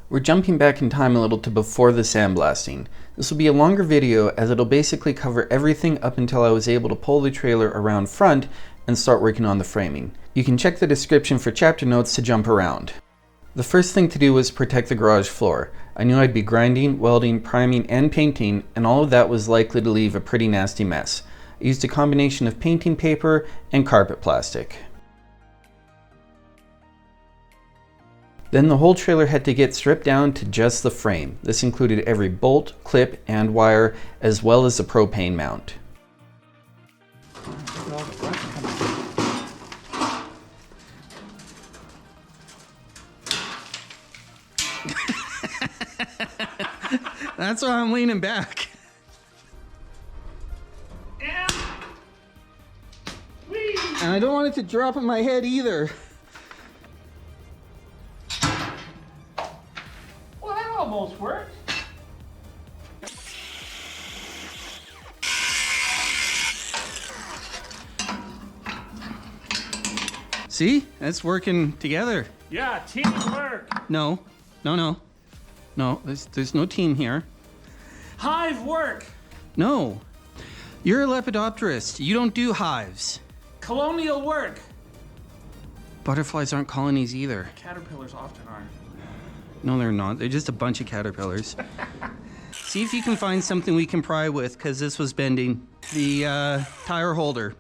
We're jumping back in time a little to before the sandblasting. This will be a longer video as it'll basically cover everything up until I was able to pull the trailer around front and start working on the framing. You can check the description for chapter notes to jump around. The first thing to do was protect the garage floor. I knew I'd be grinding, welding, priming, and painting, and all of that was likely to leave a pretty nasty mess. I used a combination of painting paper and carpet plastic. Then the whole trailer had to get stripped down to just the frame. This included every bolt, clip, and wire, as well as the propane mount. That's why I'm leaning back. And I don't want it to drop on my head either. Well, that almost worked. See? That's working together. Yeah, teamwork. No, there's no team here. Hive work. No, you're a lepidopterist. You don't do hives. Colonial work. Butterflies aren't colonies either. Caterpillars often are. No, they're not. They're just a bunch of caterpillars. See if you can find something we can pry with, because this was bending. The tire holder.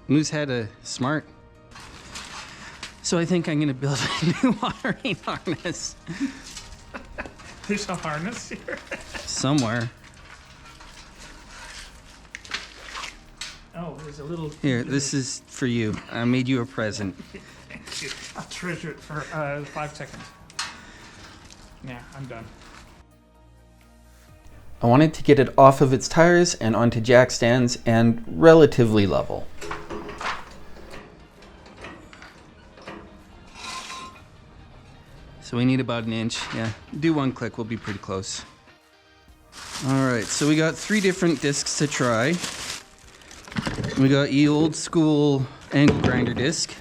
Moose had a smart. So I think I'm gonna build a new wiring harness. There's a harness here. Somewhere. Oh, there's a little... Here, this is for you. I made you a present. Thank you. I'll treasure it for 5 seconds. Yeah, I'm done. I wanted to get it off of its tires and onto jack stands and relatively level. So we need about an inch. Yeah, do 1 click, we'll be pretty close. All right, so we got 3 different discs to try. We got the old school angle grinder disc.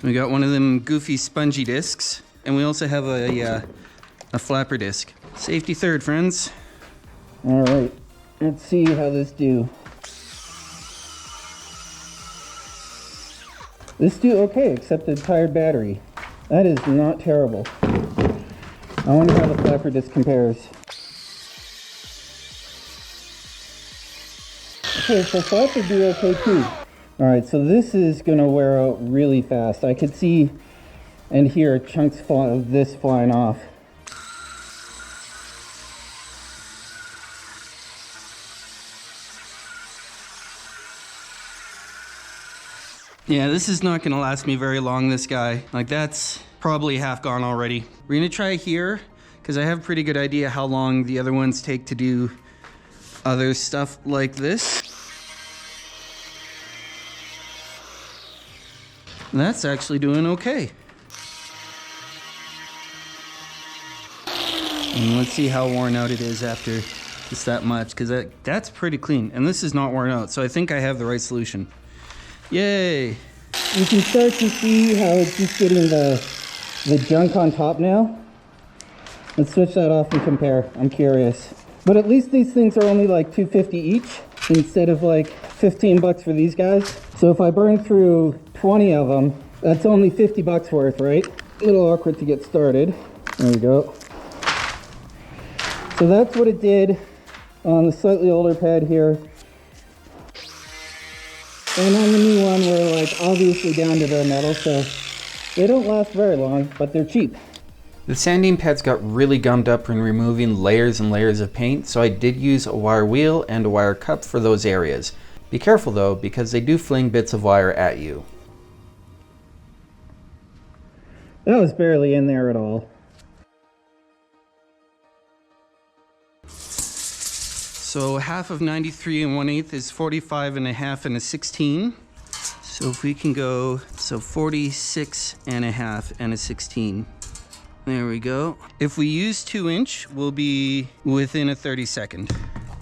We got one of them goofy spongy discs. And we also have a flapper disc. Safety third, friends. All right, let's see how this do. This do okay, except the tired battery. That is not terrible. I wonder how the flapper disc compares. Okay, so flapper do okay too. Alright, so this is gonna wear out really fast. I could see and hear chunks of this flying off. Yeah, this is not gonna last me very long, this guy. Like, that's probably half gone already. We're gonna try here, because I have a pretty good idea how long the other ones take to do other stuff like this. That's actually doing okay. And let's see how worn out it is after just that much, because that's pretty clean. And this is not worn out, so I think I have the right solution. Yay! You can start to see how it's just getting the junk on top now. Let's switch that off and compare. I'm curious. But at least these things are only like $2.50 each instead of like 15 bucks for these guys. So if I burn through 20 of them, that's only 50 bucks worth, right? A little awkward to get started. There we go. So that's what it did on the slightly older pad here. And on the new one, we're like obviously down to the metal, so they don't last very long, but they're cheap. The sanding pads got really gummed up in removing layers and layers of paint, so I did use a wire wheel and a wire cup for those areas. Be careful though, because they do fling bits of wire at you. That was barely in there at all. So half of 93 1/8 is 45 1/2 and a 16. So if we can go, so 46 1/2 and a 16. There we go. If we use 2-inch, we'll be within a 32nd.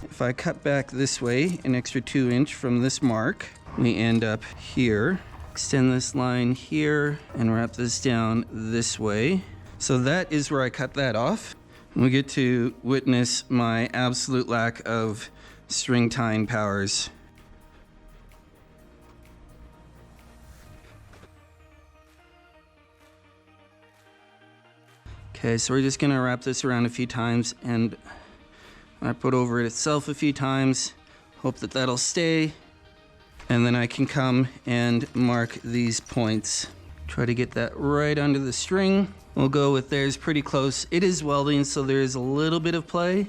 If I cut back this way, an extra 2-inch from this mark, we end up here. Extend this line here and wrap this down this way. So that is where I cut that off. We get to witness my absolute lack of string tying powers. Okay, so we're just gonna wrap this around a few times and wrap it over itself a few times. Hope that that'll stay. And then I can come and mark these points. Try to get that right under the string. We'll go with theirs pretty close. It is welding, so there is a little bit of play.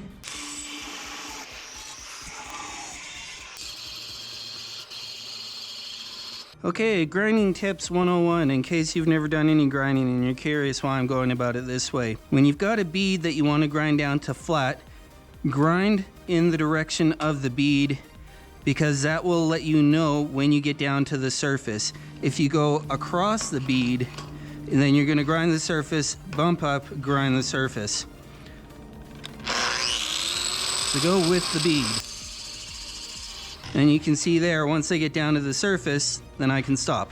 Okay, grinding tips 101, in case you've never done any grinding and you're curious why I'm going about it this way. When you've got a bead that you want to grind down to flat, grind in the direction of the bead, because that will let you know when you get down to the surface. If you go across the bead, and then you're going to grind the surface, bump up, grind the surface. So go with the bead. And you can see there, once I get down to the surface, then I can stop.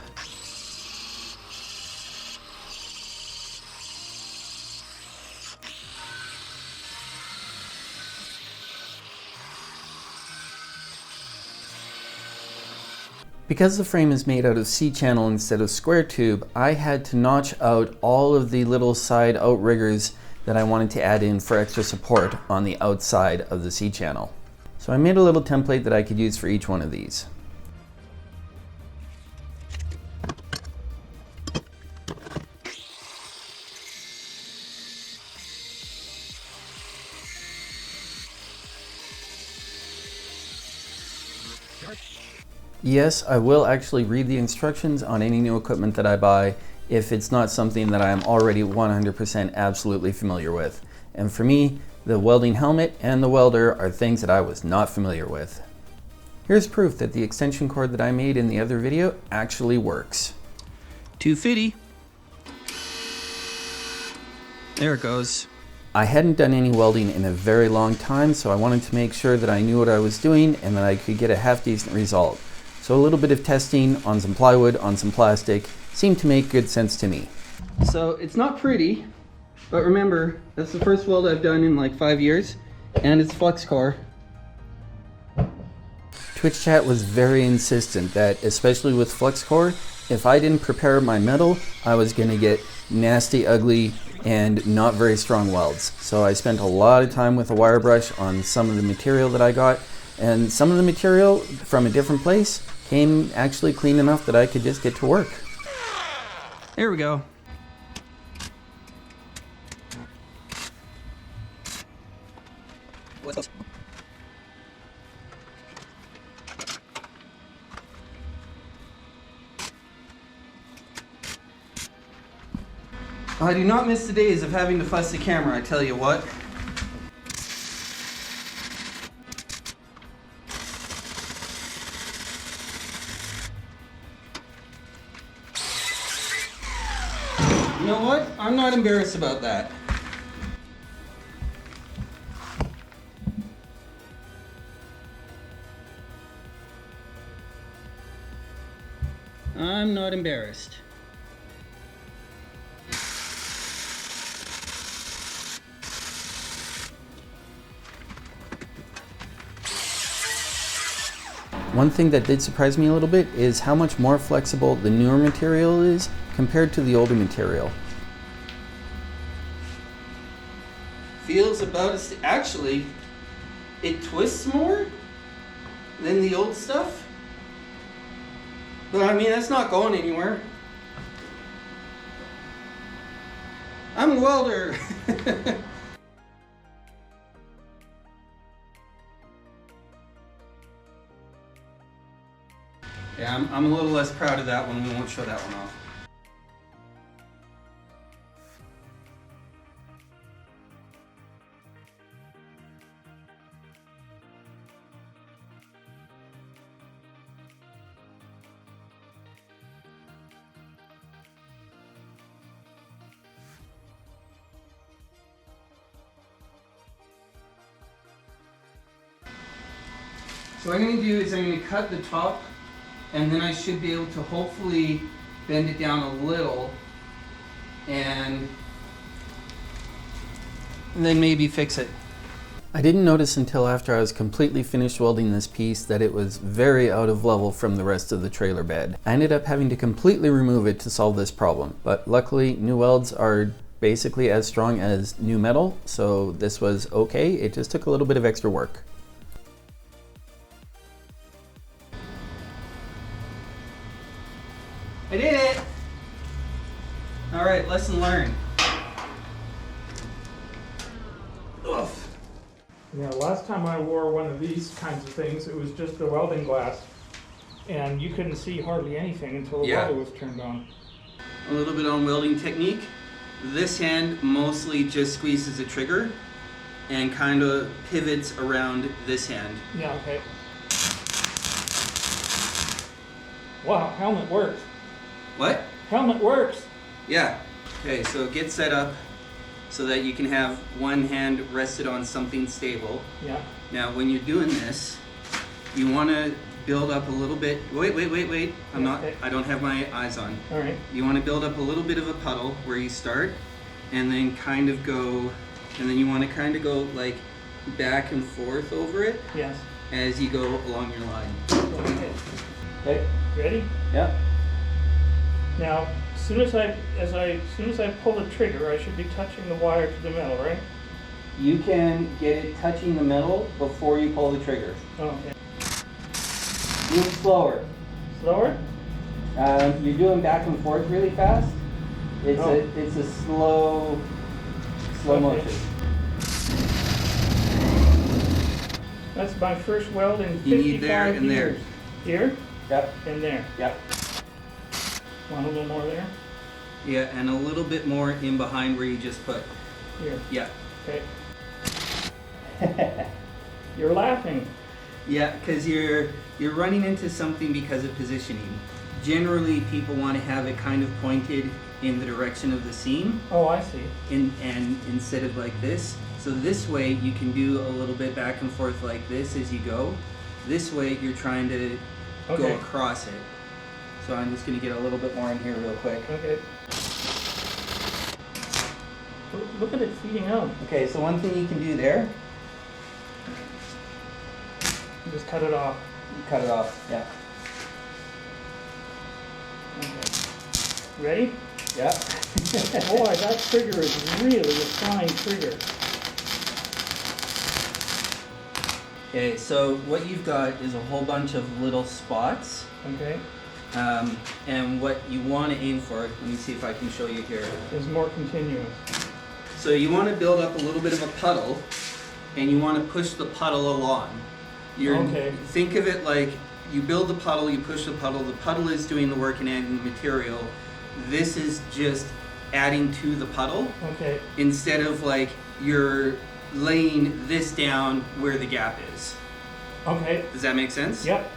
Because the frame is made out of C-channel instead of square tube, I had to notch out all of the little side outriggers that I wanted to add in for extra support on the outside of the C-channel. So I made a little template that I could use for each one of these. Yes, I will actually read the instructions on any new equipment that I buy if it's not something that I am already 100% absolutely familiar with. And for me, the welding helmet and the welder are things that I was not familiar with. Here's proof that the extension cord that I made in the other video actually works. 250. There it goes. I hadn't done any welding in a very long time, so I wanted to make sure that I knew what I was doing and that I could get a half-decent result. So a little bit of testing on some plywood, on some plastic, seemed to make good sense to me. So it's not pretty, but remember, that's the first weld I've done in like 5 years, and it's flux core. Twitch chat was very insistent that, especially with flux core, if I didn't prepare my metal, I was gonna get nasty, ugly, and not very strong welds. So I spent a lot of time with a wire brush on some of the material that I got, and some of the material from a different place came actually clean enough that I could just get to work. There we go. I do not miss the days of having to fuss the camera, I tell you what. You know what? I'm not embarrassed about that. I'm not embarrassed. One thing that did surprise me a little bit is how much more flexible the newer material is compared to the older material. Feels about as actually, it twists more than the old stuff. But I mean, that's not going anywhere. I'm a welder. Yeah, I'm a little less proud of that one. We won't show that one off. So what I'm going to do is I'm going to cut the top, and then I should be able to hopefully bend it down a little and then maybe fix it. I didn't notice until after I was completely finished welding this piece that it was very out of level from the rest of the trailer bed. I ended up having to completely remove it to solve this problem, but luckily new welds are basically as strong as new metal, so this was okay. It just took a little bit of extra work. I did it! Alright, lesson learned. Oof. Yeah, last time I wore one of these kinds of things, it was just the welding glass. And you couldn't see hardly anything until the welder was turned on. A little bit on welding technique. This hand mostly just squeezes the trigger and kind of pivots around this hand. Yeah, okay. Wow, helmet works. What? Helmet works. Yeah. Okay, so get set up so that you can have one hand rested on something stable. Yeah. Now, when you're doing this, you want to build up a little bit. Wait. I don't have my eyes on. All right. You want to build up a little bit of a puddle where you start, and then kind of go, and then you want to kind of go like back and forth over it. Yes. As you go along your line. Okay. Okay. Ready? Yep. Now, as soon as I pull the trigger, I should be touching the wire to the metal, right? You can get it touching the metal before you pull the trigger. Oh, okay. Move slower. Slower? You're doing back and forth really fast. It's Oh. it's a slow Okay. motion. That's my first weld in 55 You need there and there. years. Here Yep. and there. Yep. Want a little more there? Yeah, and a little bit more in behind where you just put. Here. Yeah. Okay. You're laughing. Yeah, because you're running into something because of positioning. Generally, people want to have it kind of pointed in the direction of the seam, Oh, I see. and instead of like this. So this way you can do a little bit back and forth like this as you go. This way you're trying to go Okay. across it. So I'm just going to get a little bit more in here real quick. Okay. Look at it feeding out. Okay, so one thing you can do there, Just cut it off. cut it off. Yeah. Okay. Ready? Yeah. Boy, that trigger is really a fine trigger. Okay, so what you've got is a whole bunch of little spots. Okay. And what you want to aim for, let me see if I can show you here. Is more continuous. So you want to build up a little bit of a puddle, and you want to push the puddle along. Okay. Think of it like you build the puddle, you push the puddle is doing the work and adding the material. This is just adding to the puddle, Okay. instead of like you're laying this down where the gap is. Okay. Does that make sense? Yep.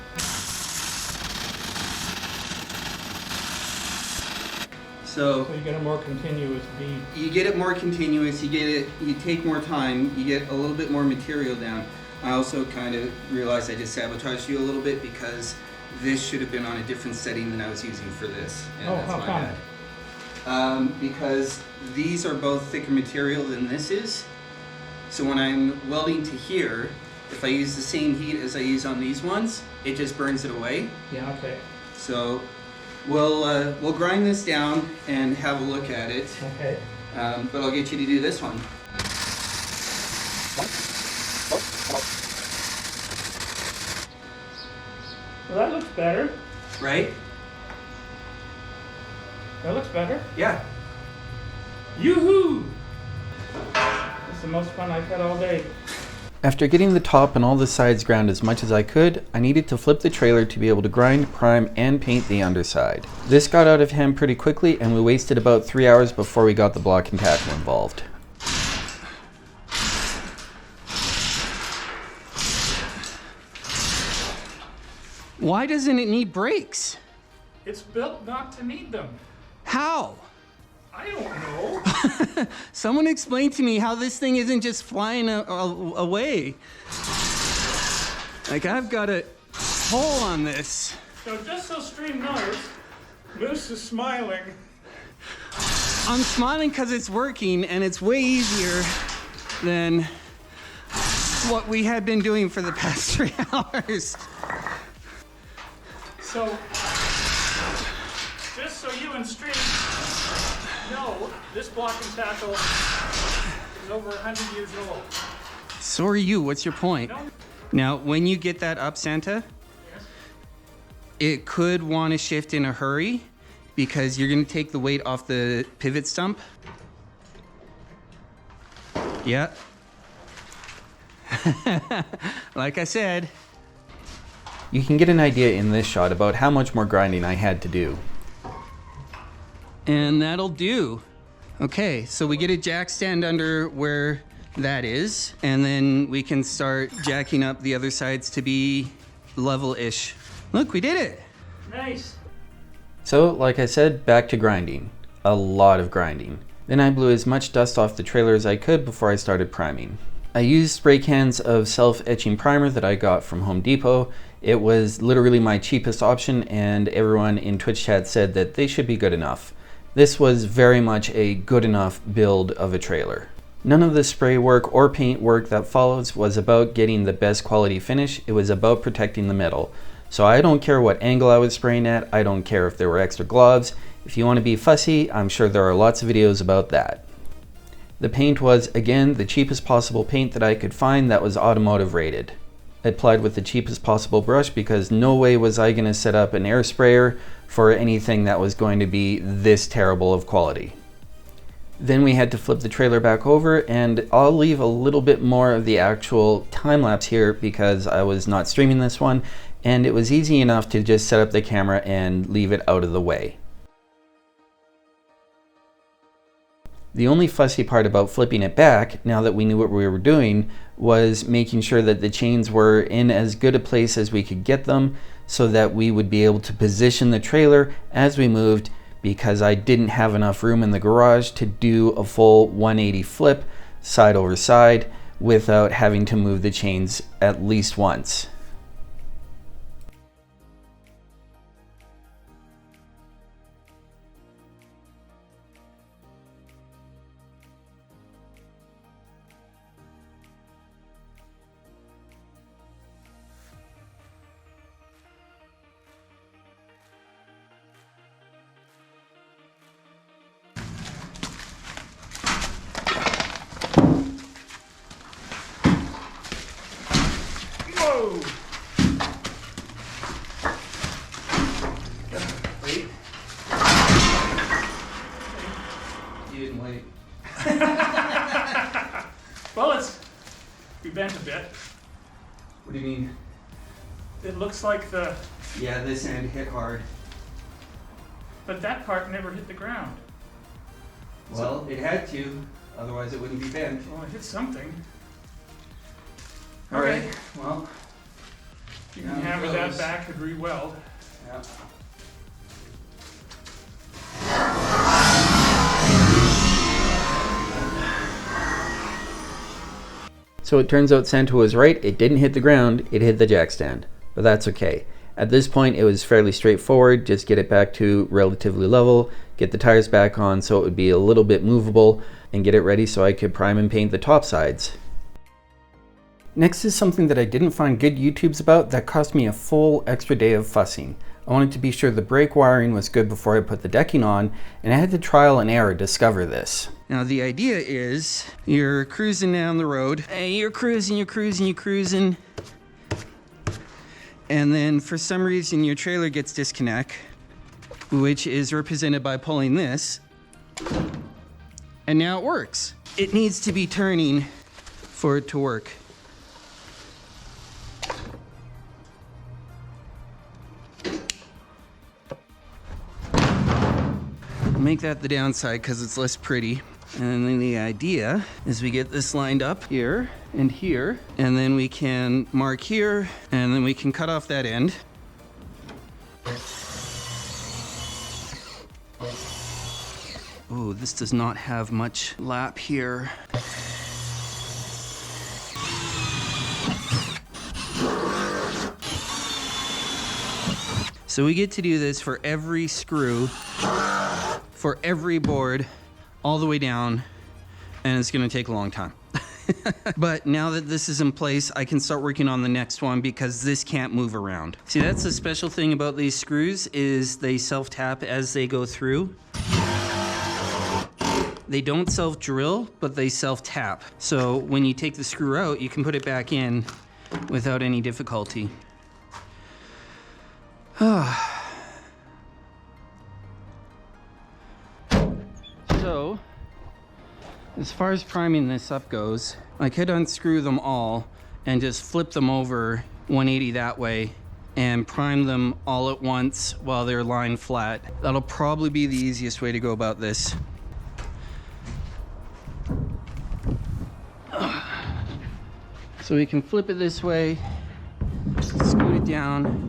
So So you get a more continuous bead. you get it more continuous, you take more time, you get a little bit more material down. I also kind of realized I just sabotaged you a little bit because this should have been on a different setting than I was using for this. And Oh, that's how my come? bad. Because these are both thicker material than this is. So when I'm welding to here, if I use the same heat as I use on these ones, it just burns it away. Yeah, okay. So we'll grind this down and have a look at it. Okay. But I'll get you to do this one. Well, that looks better. Right? That looks better. Yeah. Yoo-hoo! It's the most fun I've had all day. After getting the top and all the sides ground as much as I could, I needed to flip the trailer to be able to grind, prime, and paint the underside. This got out of hand pretty quickly, and we wasted about 3 hours before we got the block and tackle involved. Why doesn't it need brakes? It's built not to need them. How? I don't know. Someone explain to me how this thing isn't just flying away. Like, I've got a hole on this. So just so Stream knows, Moose is smiling. I'm smiling because it's working, and it's way easier than what we had been doing for the past 3 hours. So, just so you and Stream know, this block and tackle is over 100 years old. So are you. What's your point? No. Now, when you get that up, Santa, Yes. it could want to shift in a hurry because you're going to take the weight off the pivot stump. Yeah. Like I said. You can get an idea in this shot about how much more grinding I had to do. And that'll do. Okay, so we get a jack stand under where that is, and then we can start jacking up the other sides to be level-ish. Look, we did it. Nice. So, like I said, back to grinding. A lot of grinding. Then I blew as much dust off the trailer as I could before I started priming. I used spray cans of self-etching primer that I got from Home Depot. It was literally my cheapest option, and everyone in Twitch chat said that they should be good enough. This was very much a good enough build of a trailer. None of the spray work or paint work that follows was about getting the best quality finish. It was about protecting the metal. So I don't care what angle I was spraying at. I don't care if there were extra gloves. If you want to be fussy, I'm sure there are lots of videos about that. The paint was, again, the cheapest possible paint that I could find that was automotive rated. I applied with the cheapest possible brush because no way was I going to set up an air sprayer for anything that was going to be this terrible of quality. Then we had to flip the trailer back over, and I'll leave a little bit more of the actual time lapse here because I was not streaming this one, and it was easy enough to just set up the camera and leave it out of the way. The only fussy part about flipping it back, now that we knew what we were doing, was making sure that the chains were in as good a place as we could get them so that we would be able to position the trailer as we moved, because I didn't have enough room in the garage to do a full 180 flip side over side without having to move the chains at least once. Whoa! Wait. You didn't wait. Well, we bent a bit. What do you mean? It looks like Yeah, this end hit hard. but that part never hit the ground. Well, it had to, otherwise it wouldn't be bent. Well, it hit something. All right, well. You can Down it hammer that goes. back and re-weld. Yeah. So it turns out Santa was right, it didn't hit the ground, it hit the jack stand. But that's okay. At this point it was fairly straightforward, just get it back to relatively level, get the tires back on so it would be a little bit movable, and get it ready so I could prime and paint the top sides. Next is something that I didn't find good YouTubes about that cost me a full extra day of fussing. I wanted to be sure the brake wiring was good before I put the decking on, and I had to trial and error discover this. Now the idea is you're cruising down the road, and you're cruising, and then for some reason your trailer gets disconnect, which is represented by pulling this, and now it works. It needs to be turning for it to work. Make that the downside because it's less pretty. And then the idea is we get this lined up here and here, and then we can mark here, and then we can cut off that end. Oh, this does not have much lap here. So we get to do this for every screw, for every board, all the way down, and it's gonna take a long time. But now that this is in place, I can start working on the next one because this can't move around. See, that's the special thing about these screws is they self-tap as they go through. They don't self-drill, but they self-tap. So when you take the screw out, you can put it back in without any difficulty. So, as far as priming this up goes, I could unscrew them all and just flip them over 180 that way and prime them all at once while they're lying flat. That'll probably be the easiest way to go about this. So we can flip it this way, scoot it down.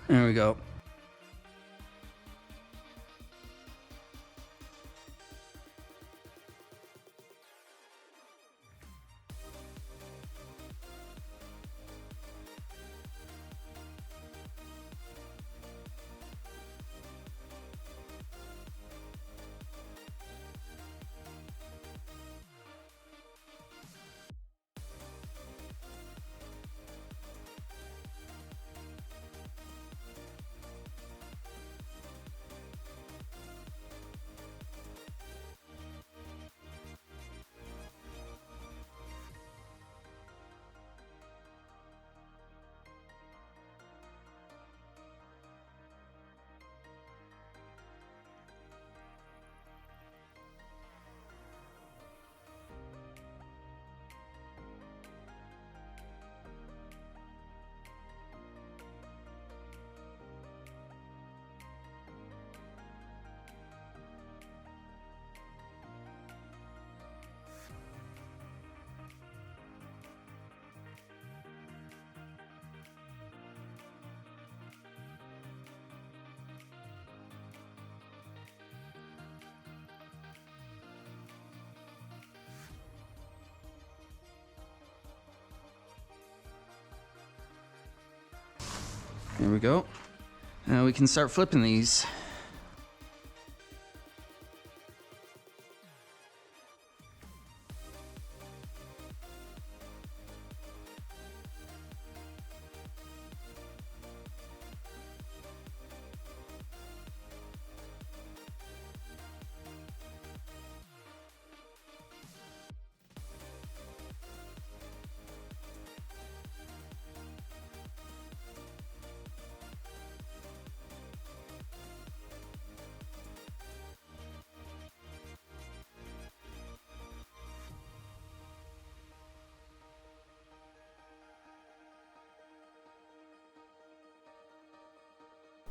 There we go. There we go. Now we can start flipping these.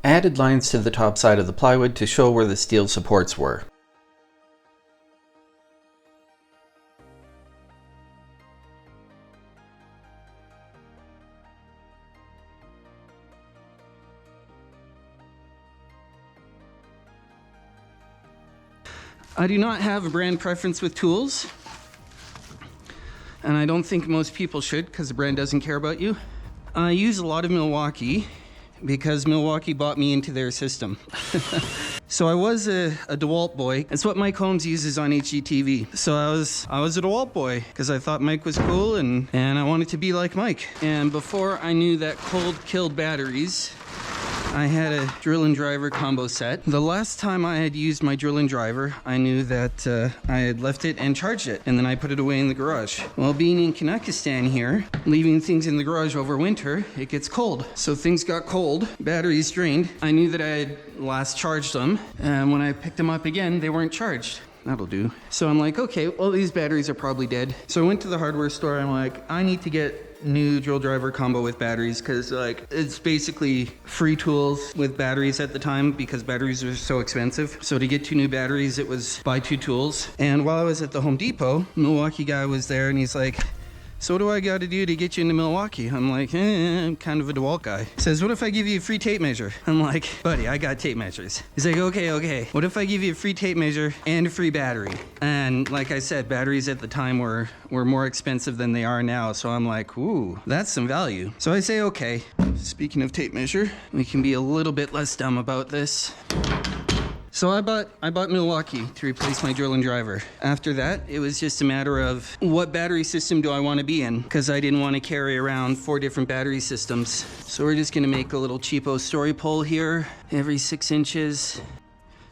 I added lines to the top side of the plywood to show where the steel supports were. I do not have a brand preference with tools, and I don't think most people should because the brand doesn't care about you. I use a lot of Milwaukee because Milwaukee bought me into their system. So I was a DeWalt boy. It's what Mike Holmes uses on HGTV. So I was a DeWalt boy because I thought Mike was cool and I wanted to be like Mike. And before I knew that cold killed batteries, I had a drill and driver combo set. The last time I had used my drill and driver, I knew that I had left it and charged it, and then I put it away in the garage. Well, being in Kazakhstan here, leaving things in the garage over winter, it gets cold. So things got cold, batteries drained. I knew that I had last charged them, and when I picked them up again, they weren't charged. That'll do. So I'm like, okay, well, these batteries are probably dead. So I went to the hardware store. I'm like, I need to get new drill driver combo with batteries because like it's basically free tools with batteries at the time because batteries are so expensive. So to get 2 new batteries, it was buy 2 tools. And while I was at the Home Depot, Milwaukee guy was there and he's like, So what do I got to do to get you into Milwaukee? I'm like, I'm kind of a DeWalt guy. He says, what if I give you a free tape measure? I'm like, buddy, I got tape measures. He's like, okay. What if I give you a free tape measure and a free battery? And like I said, batteries at the time were more expensive than they are now. So I'm like, ooh, that's some value. So I say, okay. Speaking of tape measure, we can be a little bit less dumb about this. So I bought Milwaukee to replace my drill and driver. After that, it was just a matter of what battery system do I want to be in, because I didn't want to carry around 4 different battery systems. So we're just gonna make a little cheapo story pole here, every 6 inches.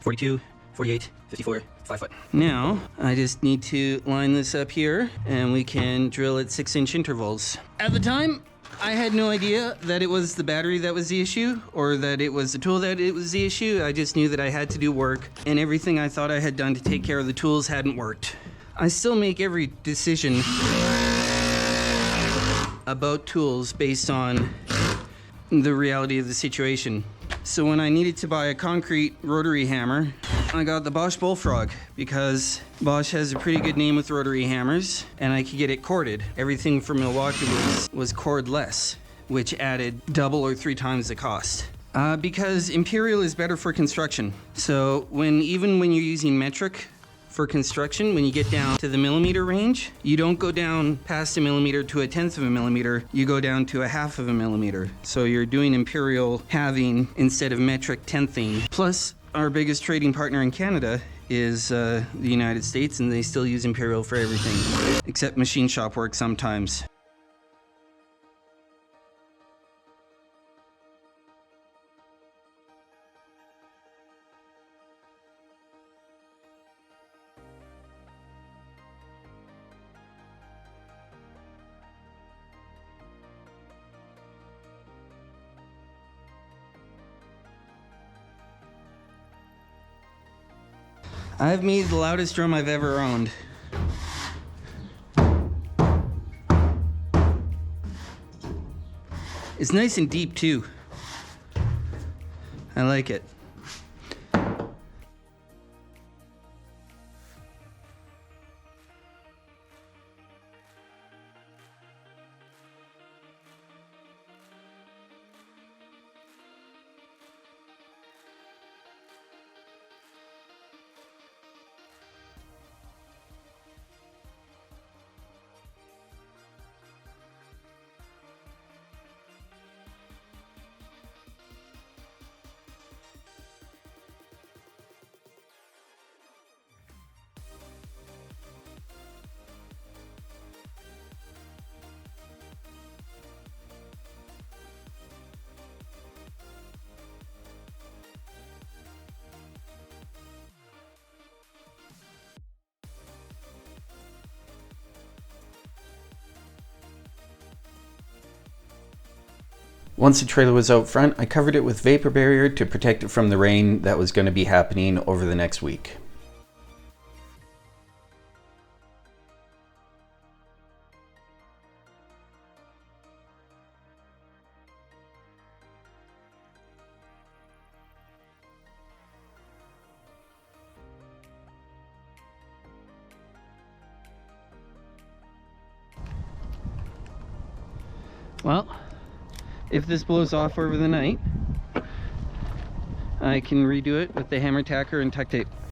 42, 48, 54, 5 foot. Now, I just need to line this up here, and we can drill at 6-inch intervals. At the time, I had no idea that it was the battery that was the issue, or that it was the tool that it was the issue. I just knew that I had to do work, and everything I thought I had done to take care of the tools hadn't worked. I still make every decision about tools based on the reality of the situation. So when I needed to buy a concrete rotary hammer, I got the Bosch Bullfrog, because Bosch has a pretty good name with rotary hammers, and I could get it corded. Everything from Milwaukee was cordless, which added double or 3 times the cost. Because imperial is better for construction. So even when you're using metric for construction, when you get down to the millimeter range, you don't go down past a millimeter to 1/10 of a millimeter, you go down to 1/2 of a millimeter. So you're doing imperial halving instead of metric tenthing. Plus, our biggest trading partner in Canada is the United States, and they still use imperial for everything, except machine shop work sometimes. I've made the loudest drum I've ever owned. It's nice and deep too. I like it. Once the trailer was out front, I covered it with vapor barrier to protect it from the rain that was going to be happening over the next week. Well, if this blows off over the night, I can redo it with the hammer tacker and tuck tape.